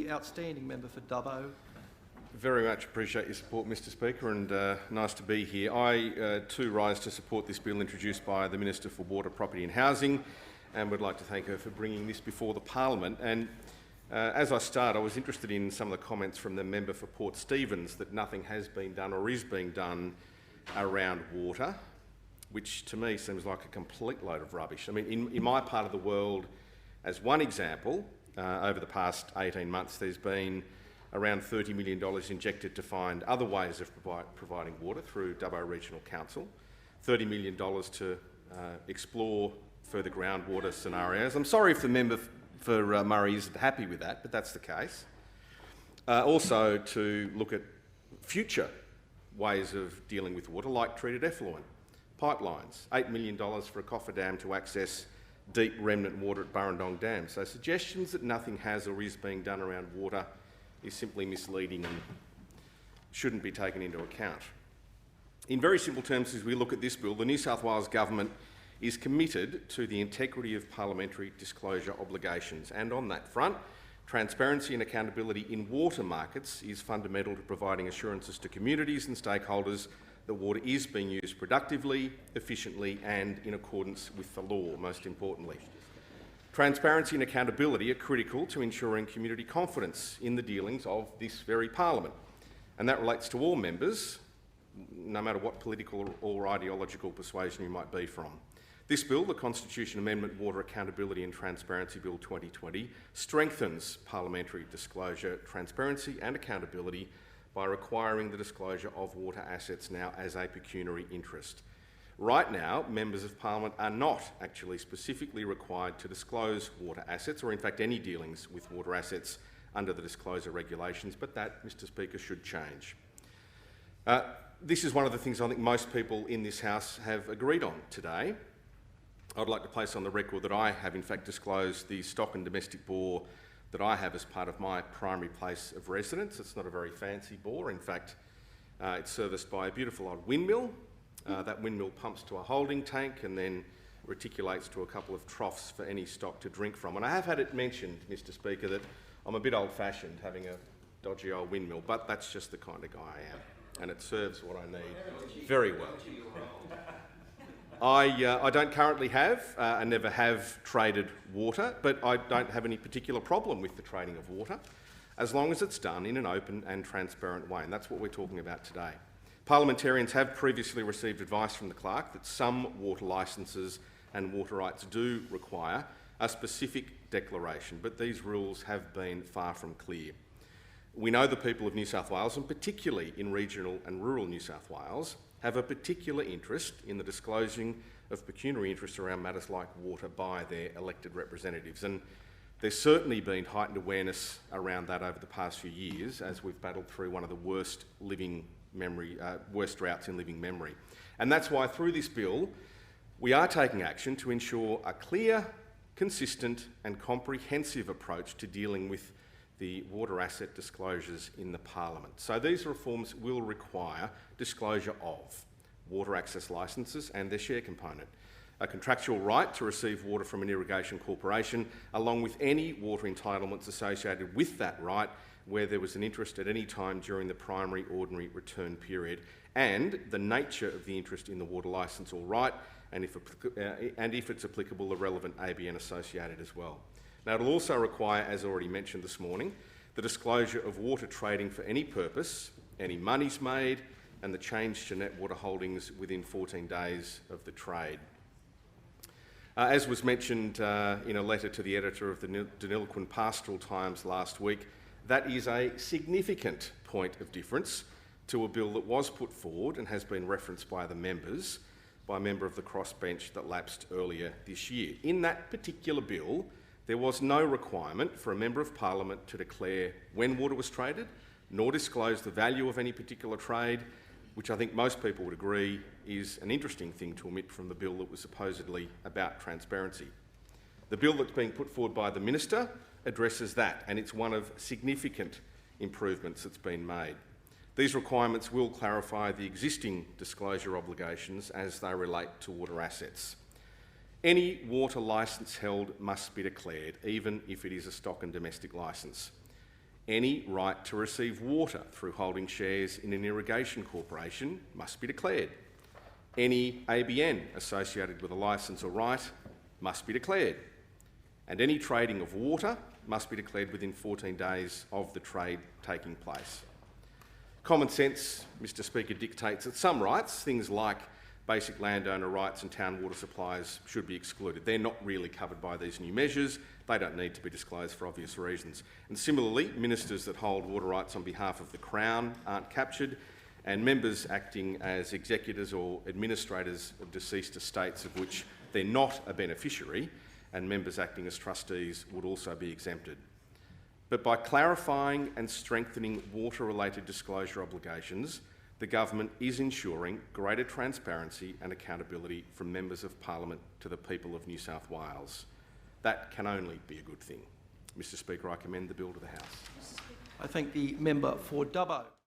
the outstanding member for Dubbo. Very much appreciate your support, Mr Speaker, and nice to be here. I too rise to support this bill introduced by the Minister for Water, Property and Housing, and would like to thank her for bringing this before the Parliament. And as I start, I was interested in some of the comments from the member for Port Stephens that nothing has been done or is being done around water, which to me seems like a complete load of rubbish. I mean, in my part of the world, as one example, over the past 18 months, there's been around $30 million injected to find other ways of providing water through Dubbo Regional Council, $30 million to explore further groundwater scenarios. I'm sorry if the member for Murray isn't happy with that, but that's the case. Also to look at future ways of dealing with water, like treated effluent, pipelines, $8 million for a coffer dam to access deep remnant water at Burrendong Dam. So suggestions that nothing has or is being done around water is simply misleading and shouldn't be taken into account. In very simple terms, as we look at this bill, the New South Wales Government is committed to the integrity of parliamentary disclosure obligations, and on that front, transparency and accountability in water markets is fundamental to providing assurances to communities and stakeholders that water is being used productively, efficiently and in accordance with the law, most importantly. Transparency and accountability are critical to ensuring community confidence in the dealings of this very Parliament, and that relates to all members, no matter what political or ideological persuasion you might be from. This bill, the Constitution Amendment Water Accountability and Transparency Bill 2020, strengthens parliamentary disclosure, transparency and accountability by requiring the disclosure of water assets now as a pecuniary interest. Right now, members of Parliament are not actually specifically required to disclose water assets, or in fact any dealings with water assets under the disclosure regulations, but that, Mr Speaker, should change. This is one of the things I think most people in this House have agreed on today. I'd like to place on the record that I have in fact disclosed the stock and domestic bore that I have as part of my primary place of residence. It's not a very fancy bore. In fact, it's serviced by a beautiful old windmill. That windmill pumps to a holding tank and then reticulates to a couple of troughs for any stock to drink from. And I have had it mentioned, Mr Speaker, that I'm a bit old-fashioned having a dodgy old windmill, but that's just the kind of guy I am, and it serves what I need very well. I don't currently have and never have traded water, but I don't have any particular problem with the trading of water, as long as it's done in an open and transparent way, and that's what we're talking about today. Parliamentarians have previously received advice from the clerk that some water licences and water rights do require a specific declaration, but these rules have been far from clear. We know the people of New South Wales, and particularly in regional and rural New South Wales, have a particular interest in the disclosing of pecuniary interests around matters like water by their elected representatives. And there's certainly been heightened awareness around that over the past few years as we've battled through one of the worst droughts in living memory. And that's why through this bill, we are taking action to ensure a clear, consistent and comprehensive approach to dealing with the water asset disclosures in the Parliament. So these reforms will require disclosure of water access licences and their share component, a contractual right to receive water from an irrigation corporation, along with any water entitlements associated with that right where there was an interest at any time during the primary ordinary return period, and the nature of the interest in the water licence or right, and if it's applicable, the relevant ABN associated as well. Now, it'll also require, as already mentioned this morning, the disclosure of water trading for any purpose, any monies made, and the change to net water holdings within 14 days of the trade. As was mentioned in a letter to the editor of the Deniliquin Pastoral Times last week, that is a significant point of difference to a bill that was put forward and has been referenced by the members, by a member of the crossbench that lapsed earlier this year. In that particular bill, there was no requirement for a Member of Parliament to declare when water was traded, nor disclose the value of any particular trade, which I think most people would agree is an interesting thing to omit from the bill that was supposedly about transparency. The bill that's being put forward by the Minister addresses that, and it's one of significant improvements that's been made. These requirements will clarify the existing disclosure obligations as they relate to water assets. Any water licence held must be declared, even if it is a stock and domestic licence. Any right to receive water through holding shares in an irrigation corporation must be declared. Any ABN associated with a licence or right must be declared. And any trading of water must be declared within 14 days of the trade taking place. Common sense, Mr Speaker, dictates that some rights, things like basic landowner rights and town water supplies, should be excluded. They're not really covered by these new measures. They don't need to be disclosed for obvious reasons. And similarly, ministers that hold water rights on behalf of the Crown aren't captured, and members acting as executors or administrators of deceased estates of which they're not a beneficiary, and members acting as trustees would also be exempted. But by clarifying and strengthening water-related disclosure obligations, the government is ensuring greater transparency and accountability from members of Parliament to the people of New South Wales. That can only be a good thing. Mr Speaker, I commend the bill to the House. I thank the member for Dubbo.